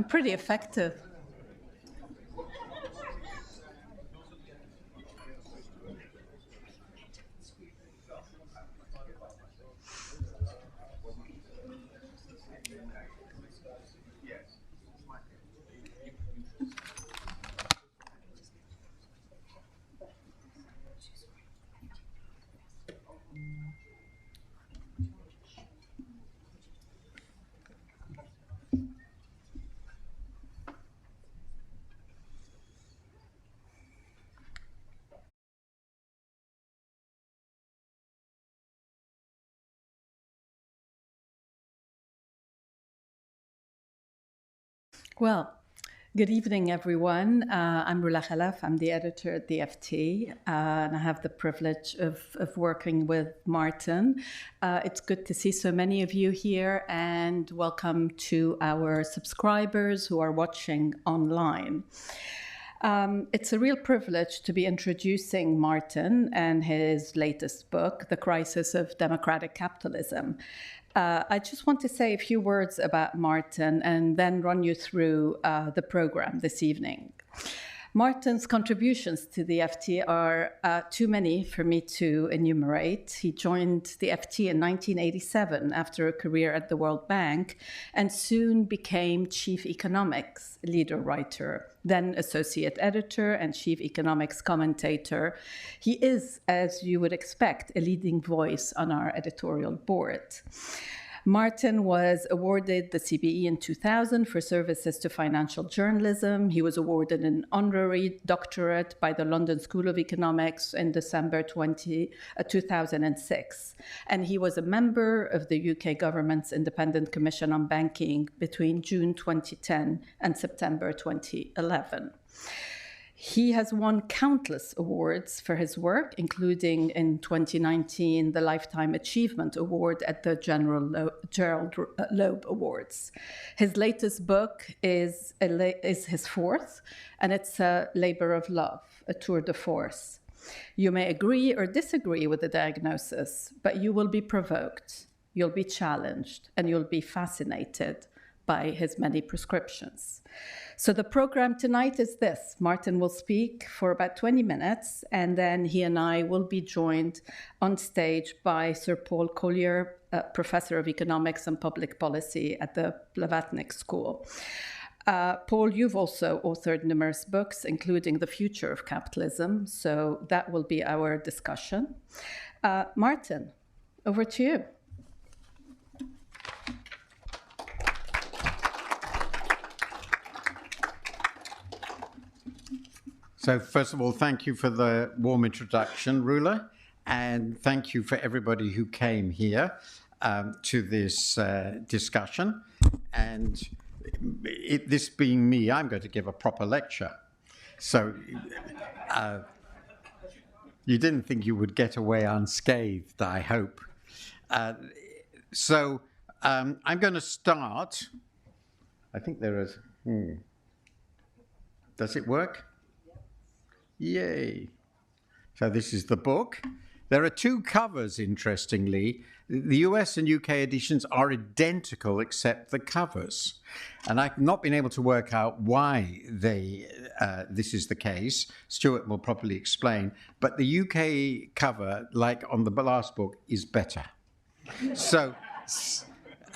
I'm pretty effective. Well, good evening, everyone. I'm Rula Khalaf. I'm the editor at the FT, and I have the privilege of working with Martin. It's good to see so many of you here, and welcome to our subscribers who are watching online. It's a real privilege to be introducing Martin and his latest book, The Crisis of Democratic Capitalism. I just want to say a few words about Martin and then run you through the program this evening. Martin's contributions to the FT are too many for me to enumerate. He joined the FT in 1987 after a career at the World Bank and soon became chief economics leader writer, then associate editor and chief economics commentator. He is, as you would expect, a leading voice on our editorial board. Martin was awarded the CBE in 2000 for services to financial journalism. He was awarded an honorary doctorate by the London School of Economics in December 2006. And he was a member of the UK government's Independent Commission on Banking between June 2010 and September 2011. He has won countless awards for his work, including in 2019 the Lifetime Achievement Award at the Gerald Loeb Awards. His latest book is his fourth, and it's a labor of love, a tour de force. You may agree or disagree with the diagnosis, but you will be provoked, you'll be challenged, and you'll be fascinated by his many prescriptions. So the program tonight is this. Martin will speak for about 20 minutes, and then he and I will be joined on stage by Sir Paul Collier, Professor of Economics and Public Policy at the Blavatnik School. Paul, you've also authored numerous books, including The Future of Capitalism, so that will be our discussion. Martin, over to you. So first of all, thank you for the warm introduction, Rula, and thank you for everybody who came here to this discussion. And this being me, I'm going to give a proper lecture. So you didn't think you would get away unscathed, I hope. I'm going to start. I think there is. Does it work? Yay. So this is the book. There are two covers, interestingly. The US and UK editions are identical except the covers. And I've not been able to work out why this is the case. Stuart will probably explain. But the UK cover, like on the last book, is better. So,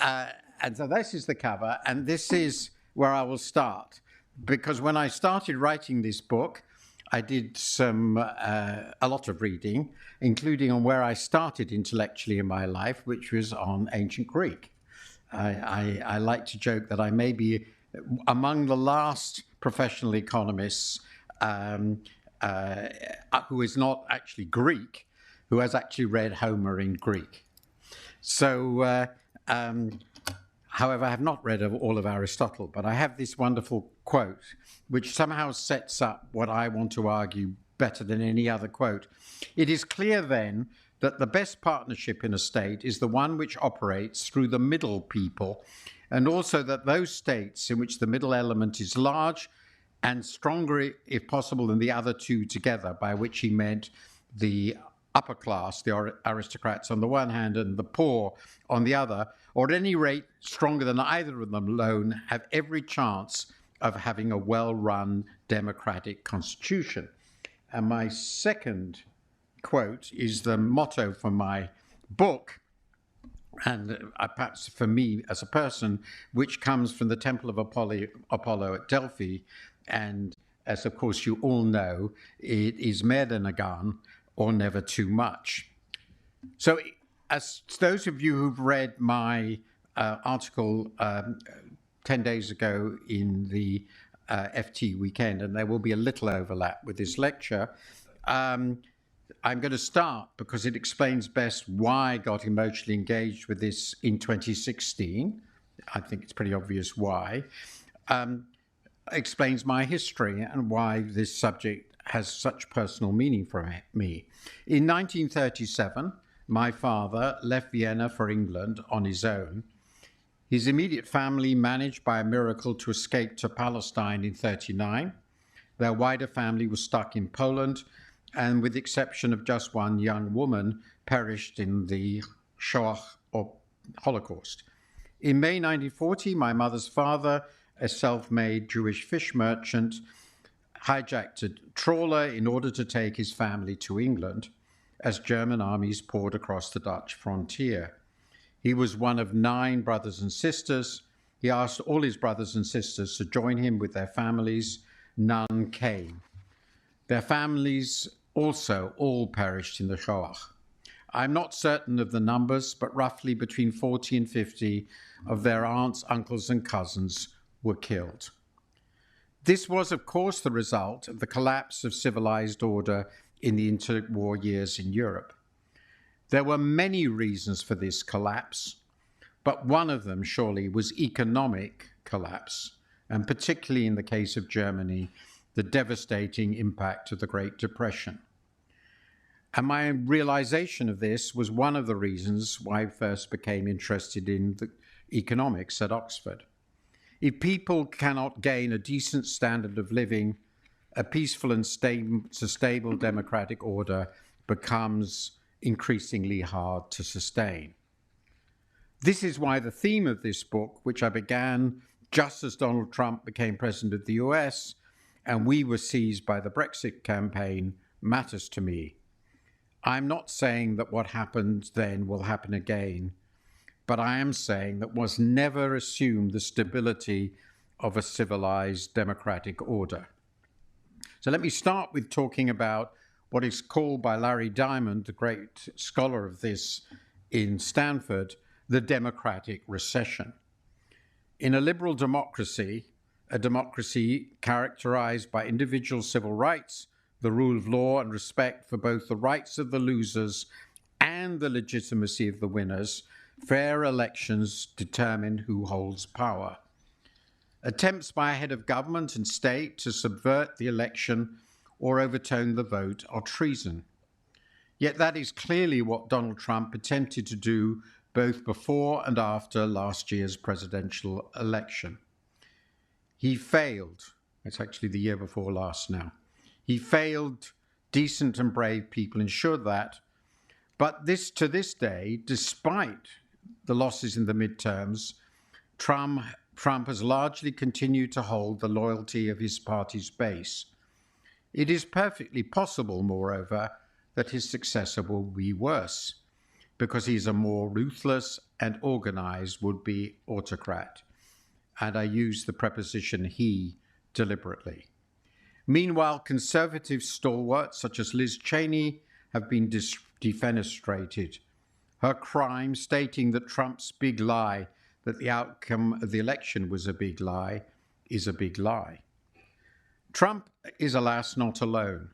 and so this is the cover, and this is where I will start. Because when I started writing this book, I did a lot of reading, including on where I started intellectually in my life, which was on ancient Greek. I like to joke that I may be among the last professional economists who is not actually Greek, who has actually read Homer in Greek. So, however, I have not read all of Aristotle, but I have this wonderful quote, which somehow sets up what I want to argue better than any other quote. It is clear then that the best partnership in a state is the one which operates through the middle people, and also that those states in which the middle element is large and stronger, if possible, than the other two together, by which he meant the upper class, the aristocrats on the one hand and the poor on the other, or at any rate stronger than either of them alone, have every chance of having a well-run democratic constitution. And my second quote is the motto for my book, and perhaps for me as a person, which comes from the Temple of Apollo at Delphi. And as of course you all know, it is mer than agan, or never too much. So as those of you who've read my article 10 days ago in the FT weekend, and there will be a little overlap with this lecture, I'm going to start because it explains best why I got emotionally engaged with this in 2016. I think it's pretty obvious why. Explains my history and why this subject has such personal meaning for me. In 1937, my father left Vienna for England on his own. His immediate family managed by a miracle to escape to Palestine in 1939. Their wider family was stuck in Poland, and with the exception of just one young woman, perished in the Shoah or Holocaust. In May 1940, my mother's father, a self-made Jewish fish merchant, hijacked a trawler in order to take his family to England as German armies poured across the Dutch frontier. He was one of 9 brothers and sisters. He asked all his brothers and sisters to join him with their families. None came. Their families also all perished in the Shoah. I'm not certain of the numbers, but roughly between 40 and 50 of their aunts, uncles, and cousins were killed. This was, of course, the result of the collapse of civilized order in the interwar years in Europe. There were many reasons for this collapse, but one of them surely was economic collapse, and particularly in the case of Germany, the devastating impact of the Great Depression. And my realization of this was one of the reasons why I first became interested in the economics at Oxford. If people cannot gain a decent standard of living, a peaceful and stable democratic order becomes increasingly hard to sustain. This is why the theme of this book, which I began just as Donald Trump became president of the US and we were seized by the Brexit campaign, matters to me. I'm not saying that what happened then will happen again, but I am saying that was never assumed the stability of a civilized democratic order. So let me start with talking about what is called by Larry Diamond, the great scholar of this in Stanford, the democratic recession. In a liberal democracy, a democracy characterized by individual civil rights, the rule of law, and respect for both the rights of the losers and the legitimacy of the winners, fair elections determine who holds power. Attempts by a head of government and state to subvert the election or overturn the vote are treason. Yet that is clearly what Donald Trump attempted to do both before and after last year's presidential election. He failed. It's actually the year before last now. He failed. Decent and brave people ensured that. But to this day, despite the losses in the midterms, Trump has largely continued to hold the loyalty of his party's base. It is perfectly possible, moreover, that his successor will be worse, because he's a more ruthless and organized would-be autocrat. And I use the preposition he deliberately. Meanwhile, conservative stalwarts such as Liz Cheney have been defenestrated. Her crime, stating that Trump's big lie, that the outcome of the election was a big lie, is a big lie. Trump is, alas, not alone.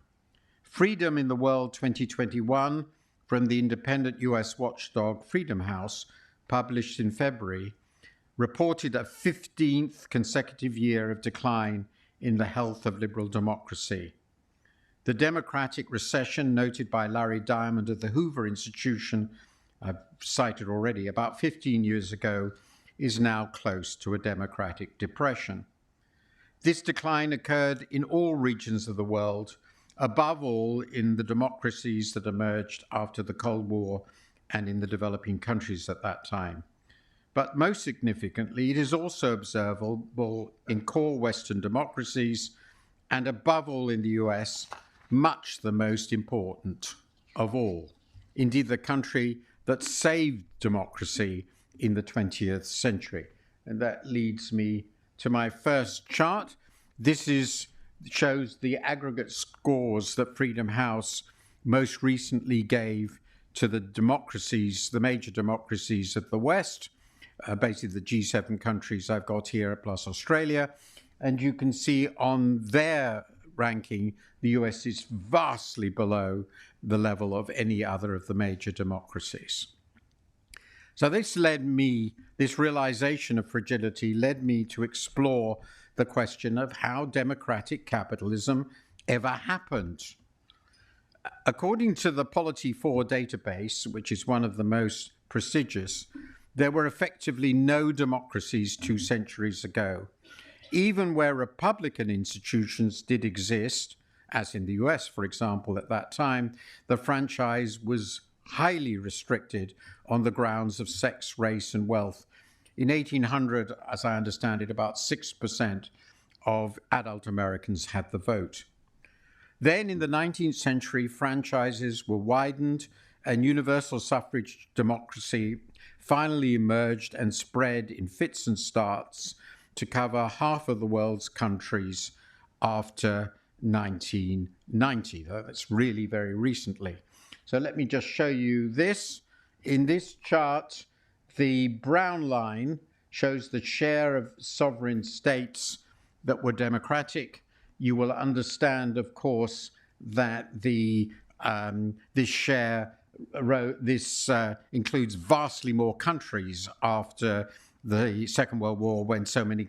Freedom in the World 2021 from the independent US watchdog Freedom House, published in February, reported a 15th consecutive year of decline in the health of liberal democracy. The democratic recession noted by Larry Diamond of the Hoover Institution, I've cited already, about 15 years ago, is now close to a democratic depression. This decline occurred in all regions of the world above all in the democracies that emerged after the Cold War and in the developing countries at that time. But most significantly, it is also observable in core Western democracies and above all in the US, much the most important of all. Indeed, the country that saved democracy in the 20th century. And that leads me to my first chart. This shows the aggregate scores that Freedom House most recently gave to the democracies, the major democracies of the West, basically the G7 countries I've got here, plus Australia. And you can see on their ranking, the US is vastly below the level of any other of the major democracies. So this realization of fragility led me to explore the question of how democratic capitalism ever happened. According to the Polity4 database, which is one of the most prestigious, there were effectively no democracies 2 centuries ago. Even where republican institutions did exist, as in the US, for example, at that time, the franchise was highly restricted on the grounds of sex, race, and wealth. In 1800, as I understand it, about 6% of adult Americans had the vote. Then in the 19th century, franchises were widened and universal suffrage democracy finally emerged and spread in fits and starts to cover half of the world's countries after 1990. That's really very recently. So let me just show you this. In this chart, the brown line shows the share of sovereign states that were democratic. You will understand, of course, that this includes vastly more countries after the Second World War, when so many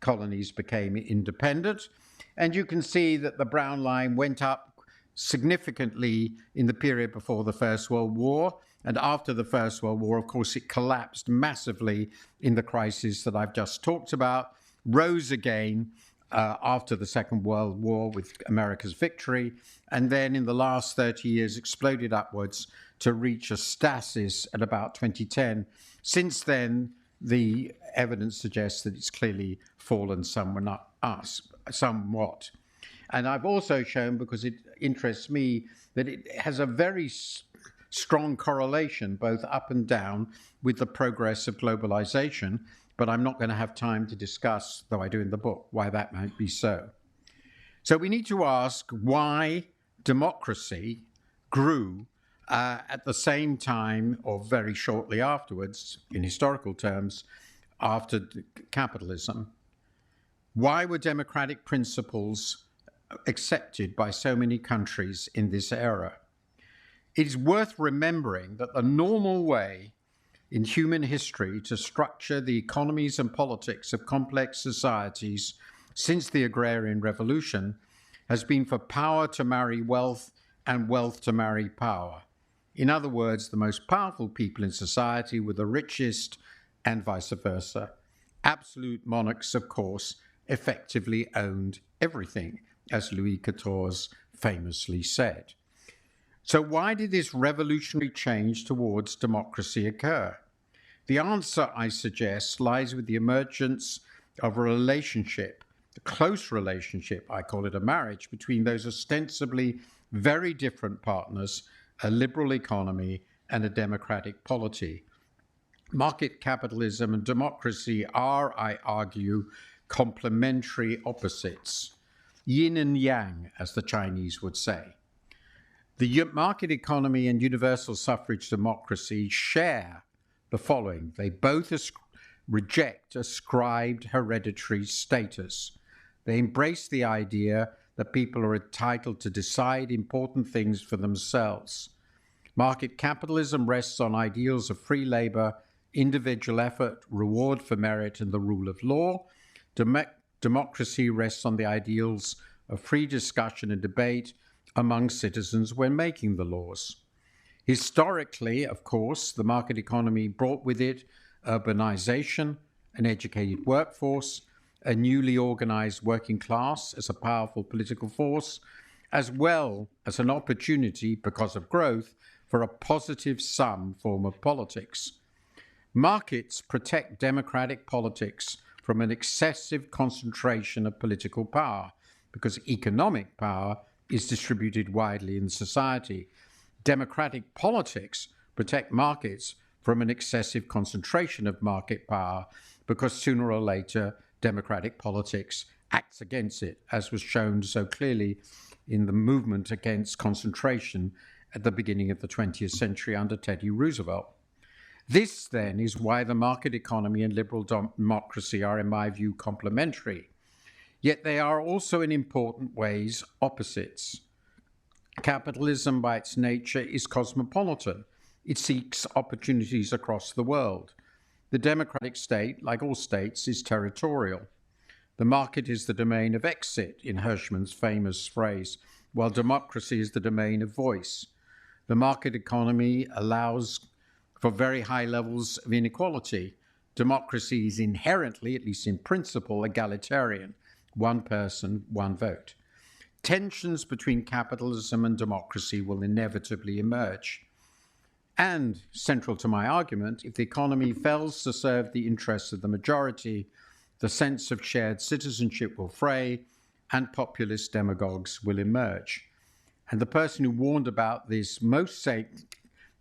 colonies became independent. And you can see that the brown line went up significantly in the period before the First World War. And after the First World War, of course, it collapsed massively in the crisis that I've just talked about, rose again after the Second World War with America's victory, and then in the last 30 years exploded upwards to reach a stasis at about 2010. Since then, the evidence suggests that it's clearly fallen somewhat. And I've also shown, because it interests me, that it has a very strong correlation, both up and down, with the progress of globalization. But I'm not going to have time to discuss, though I do in the book, why that might be so. So we need to ask why democracy grew at the same time, or very shortly afterwards, in historical terms, after capitalism. Why were democratic principles accepted by so many countries in this era? It is worth remembering that the normal way in human history to structure the economies and politics of complex societies since the agrarian revolution has been for power to marry wealth and wealth to marry power. In other words, the most powerful people in society were the richest and vice versa. Absolute monarchs, of course, effectively owned everything, as Louis XIV famously said. So why did this revolutionary change towards democracy occur? The answer, I suggest, lies with the emergence of a relationship, a close relationship, I call it a marriage, between those ostensibly very different partners, a liberal economy and a democratic polity. Market capitalism and democracy are, I argue, complementary opposites, yin and yang, as the Chinese would say. The market economy and universal suffrage democracy share the following. They both reject ascribed hereditary status. They embrace the idea that people are entitled to decide important things for themselves. Market capitalism rests on ideals of free labor, individual effort, reward for merit, and the rule of law. Democracy rests on the ideals of free discussion and debate among citizens when making the laws. Historically, of course, the market economy brought with it urbanization, an educated workforce, a newly organized working class as a powerful political force, as well as an opportunity, because of growth, for a positive sum form of politics. Markets protect democratic politics from an excessive concentration of political power, because economic power is distributed widely in society. Democratic politics protect markets from an excessive concentration of market power, because sooner or later democratic politics acts against it, as was shown so clearly in the movement against concentration at the beginning of the 20th century under Teddy Roosevelt. This, then, is why the market economy and liberal democracy are, in my view, complementary. Yet they are also, in important ways, opposites. Capitalism, by its nature, is cosmopolitan. It seeks opportunities across the world. The democratic state, like all states, is territorial. The market is the domain of exit, in Hirschman's famous phrase, while democracy is the domain of voice. The market economy allows for very high levels of inequality. Democracy is inherently, at least in principle, egalitarian. One person, one vote. Tensions between capitalism and democracy will inevitably emerge. And, central to my argument, if the economy fails to serve the interests of the majority, the sense of shared citizenship will fray and populist demagogues will emerge. And the person who warned about this most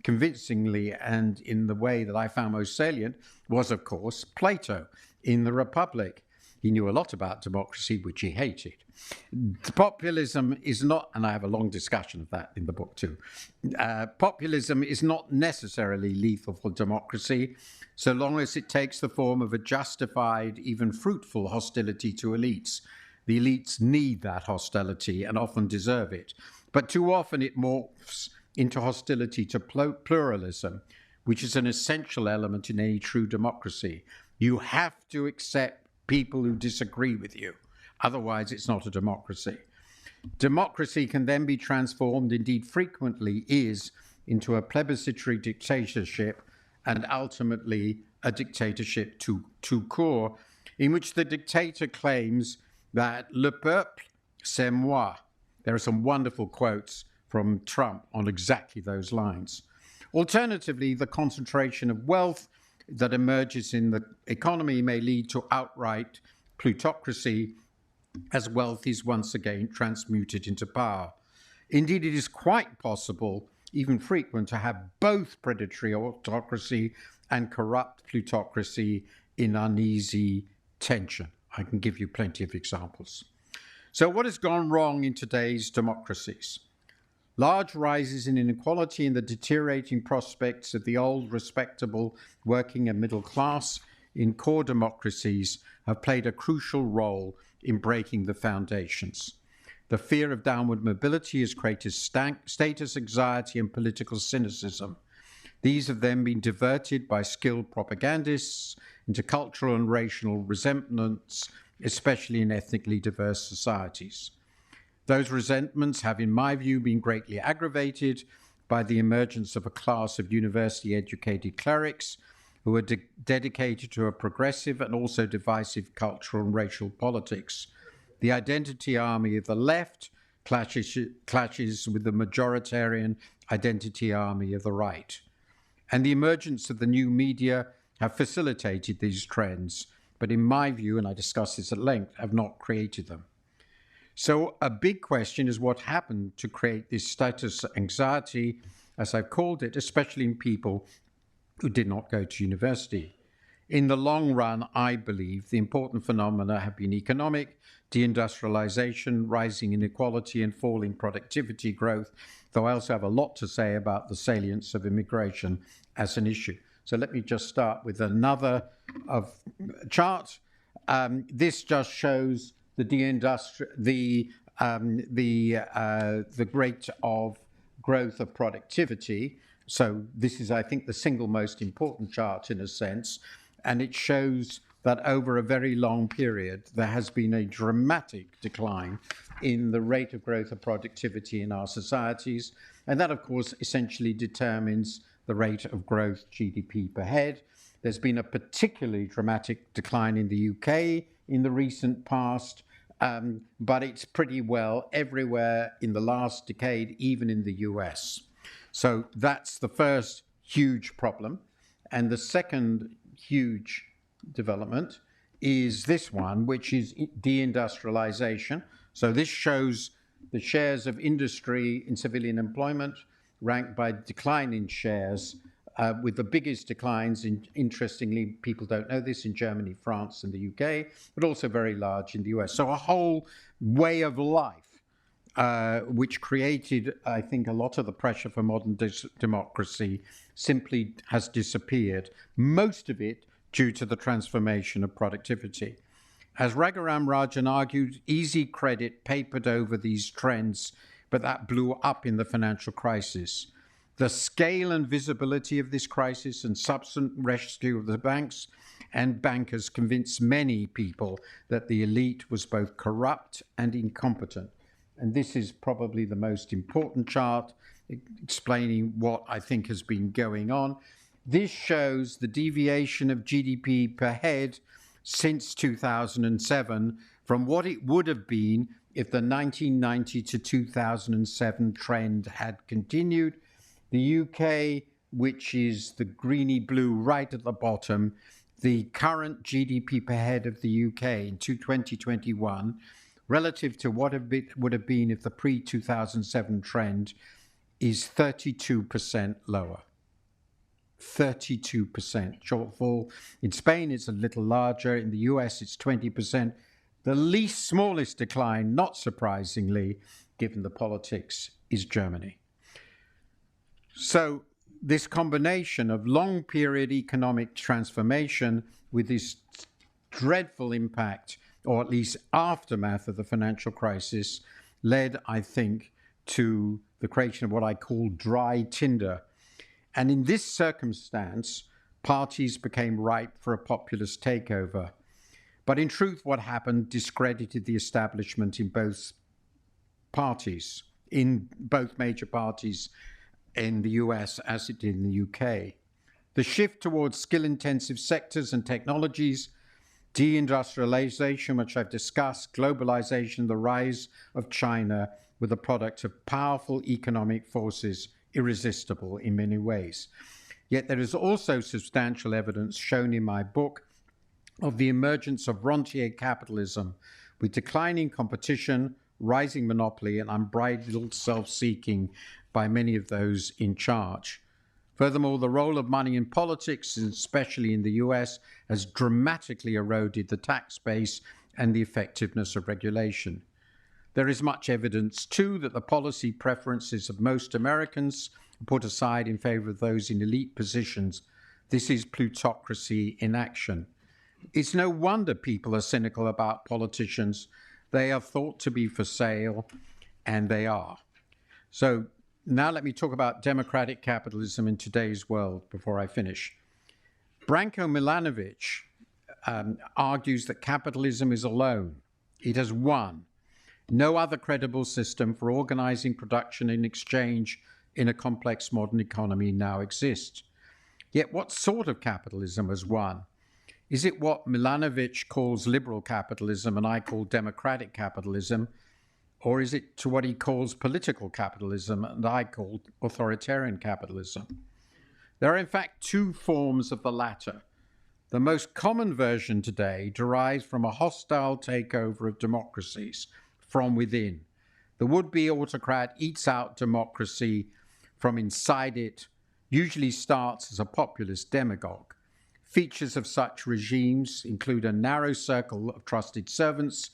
convincingly and in the way that I found most salient was, of course, Plato in the Republic. He knew a lot about democracy, which he hated. Populism is not, and I have a long discussion of that in the book too, populism is not necessarily lethal for democracy, so long as it takes the form of a justified, even fruitful hostility to elites. The elites need that hostility and often deserve it. But too often it morphs into hostility to pluralism, which is an essential element in any true democracy. You have to accept people who disagree with you. Otherwise, it's not a democracy. Democracy can then be transformed, indeed frequently is, into a plebiscitary dictatorship and ultimately a dictatorship tout court, in which the dictator claims that le peuple, c'est moi. There are some wonderful quotes from Trump on exactly those lines. Alternatively, the concentration of wealth that emerges in the economy may lead to outright plutocracy, as wealth is once again transmuted into power. Indeed, it is quite possible, even frequent, to have both predatory autocracy and corrupt plutocracy in uneasy tension. I can give you plenty of examples. So what has gone wrong in today's democracies? Large rises in inequality and the deteriorating prospects of the old, respectable working and middle class in core democracies have played a crucial role in breaking the foundations. The fear of downward mobility has created status anxiety and political cynicism. These have then been diverted by skilled propagandists into cultural and racial resentments, especially in ethnically diverse societies. Those resentments have, in my view, been greatly aggravated by the emergence of a class of university-educated clerics who are dedicated to a progressive and also divisive cultural and racial politics. The identity army of the left clashes with the majoritarian identity army of the right. And the emergence of the new media have facilitated these trends, but in my view, and I discuss this at length, have not created them. So a big question is what happened to create this status anxiety, as I've called it, especially in people who did not go to university. In the long run, I believe the important phenomena have been economic, deindustrialization, rising inequality, and falling productivity growth, though I also have a lot to say about the salience of immigration as an issue. So let me just start with another chart. This just shows the rate of growth of productivity. So this is, I think, the single most important chart in a sense, and it shows that over a very long period, there has been a dramatic decline in the rate of growth of productivity in our societies. And that, of course, essentially determines the rate of growth GDP per head. There's been a particularly dramatic decline in the UK in the recent past, but it's pretty well everywhere in the last decade, even in the US. So that's the first huge problem. And the second huge development is this one, which is deindustrialization. So this shows the shares of industry in civilian employment ranked by decline in shares, with the biggest declines, interestingly, people don't know this, in Germany, France, and the UK, but also very large in the US. So a whole way of life, which created, I think, a lot of the pressure for modern democracy, simply has disappeared, most of it due to the transformation of productivity. As Raghuram Rajan argued, easy credit papered over these trends, but that blew up in the financial crisis. The scale and visibility of this crisis and subsequent rescue of the banks and bankers convinced many people that the elite was both corrupt and incompetent. And this is probably the most important chart explaining what I think has been going on. This shows the deviation of GDP per head since 2007 from what it would have been if the 1990 to 2007 trend had continued. The UK, which is the greeny blue right at the bottom, the current GDP per head of the UK in 2021, relative to what would have been if the pre-2007 trend, is 32% lower. 32% shortfall. In Spain, it's a little larger. In the US, it's 20%. The least smallest decline, not surprisingly, given the politics, is Germany. So this combination of long period economic transformation with this dreadful impact, or at least aftermath of the financial crisis, led, I think, to the creation of what I call dry tinder. And in this circumstance, parties became ripe for a populist takeover. But in truth, what happened discredited the establishment in both parties, in both major parties in the US as it did in the UK. The shift towards skill-intensive sectors and technologies, deindustrialization, which I've discussed, globalization, the rise of China, were the product of powerful economic forces, irresistible in many ways. Yet there is also substantial evidence shown in my book of the emergence of rentier capitalism, with declining competition, rising monopoly, and unbridled self-seeking by many of those in charge. Furthermore, the role of money in politics, especially in the US, has dramatically eroded the tax base and the effectiveness of regulation. There is much evidence, too, that the policy preferences of most Americans are put aside in favor of those in elite positions. This is plutocracy in action. It's no wonder people are cynical about politicians. They are thought to be for sale, and they are. So now let me talk about democratic capitalism in today's world before I finish. Branko Milanovic argues that capitalism is alone. It has won. No other credible system for organizing production and exchange in a complex modern economy now exists. Yet what sort of capitalism has won? Is it what Milanovic calls liberal capitalism and I call democratic capitalism? Or is it to what he calls political capitalism and I call authoritarian capitalism? There are in fact two forms of the latter. The most common version today derives from a hostile takeover of democracies from within. The would-be autocrat eats out democracy from inside it, usually starts as a populist demagogue. Features of such regimes include a narrow circle of trusted servants,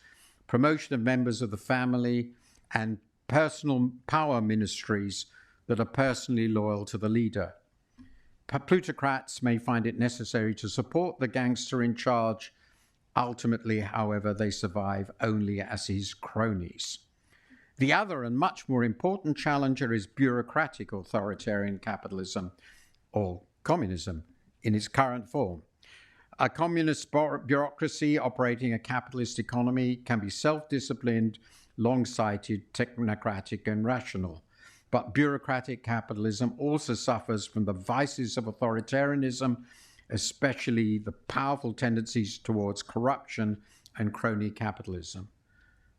promotion of members of the family, and personal power ministries that are personally loyal to the leader. Plutocrats may find it necessary to support the gangster in charge. Ultimately, however, they survive only as his cronies. The other and much more important challenger is bureaucratic authoritarian capitalism, or communism in its current form. A communist bureaucracy operating a capitalist economy can be self-disciplined, long-sighted, technocratic, and rational. But bureaucratic capitalism also suffers from the vices of authoritarianism, especially the powerful tendencies towards corruption and crony capitalism.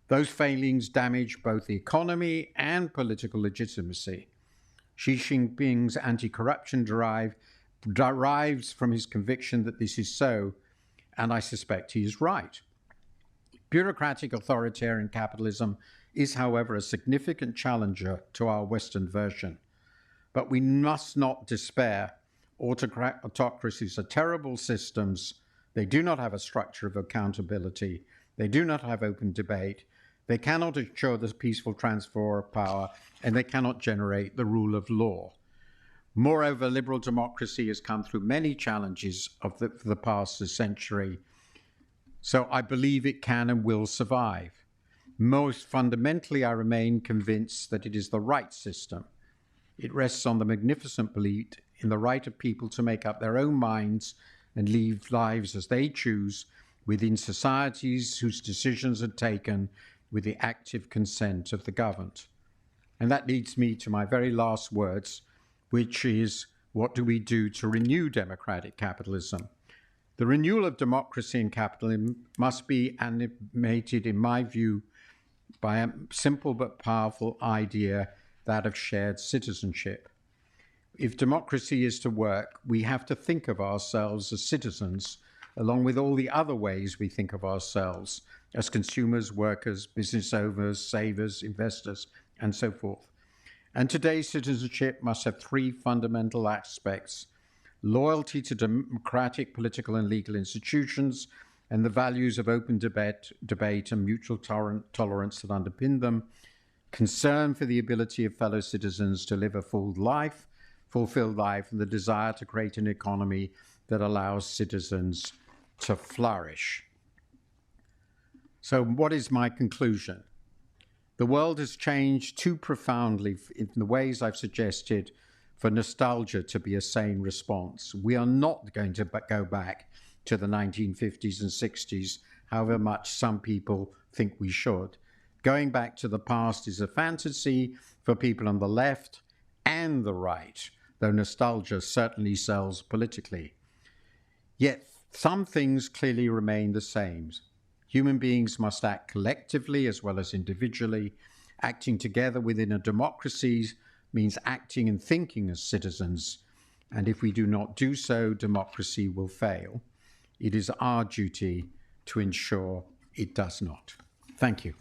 Those failings damage both the economy and political legitimacy. Xi Jinping's anti-corruption derives from his conviction that this is so, and I suspect he is right. Bureaucratic authoritarian capitalism is, however, a significant challenger to our Western version. But we must not despair. Autocracies are terrible systems. They do not have a structure of accountability. They do not have open debate. They cannot ensure the peaceful transfer of power, and they cannot generate the rule of law. Moreover, liberal democracy has come through many challenges of the past century, so I believe it can and will survive. Most fundamentally, I remain convinced that it is the right system. It rests on the magnificent belief in the right of people to make up their own minds and live lives as they choose within societies whose decisions are taken with the active consent of the governed. And that leads me to my very last words, which is, what do we do to renew democratic capitalism? The renewal of democracy and capitalism must be animated, in my view, by a simple but powerful idea, that of shared citizenship. If democracy is to work, we have to think of ourselves as citizens, along with all the other ways we think of ourselves as consumers, workers, business owners, savers, investors, and so forth. And today's citizenship must have three fundamental aspects: loyalty to democratic, political, and legal institutions, and the values of open debate and mutual tolerance that underpin them, concern for the ability of fellow citizens to live a fulfilled life, and the desire to create an economy that allows citizens to flourish. So what is my conclusion? The world has changed too profoundly in the ways I've suggested for nostalgia to be a sane response. We are not going to go back to the 1950s and 60s, however much some people think we should. Going back to the past is a fantasy for people on the left and the right, though nostalgia certainly sells politically. Yet some things clearly remain the same. Human beings must act collectively as well as individually. Acting together within a democracy means acting and thinking as citizens. And if we do not do so, democracy will fail. It is our duty to ensure it does not. Thank you.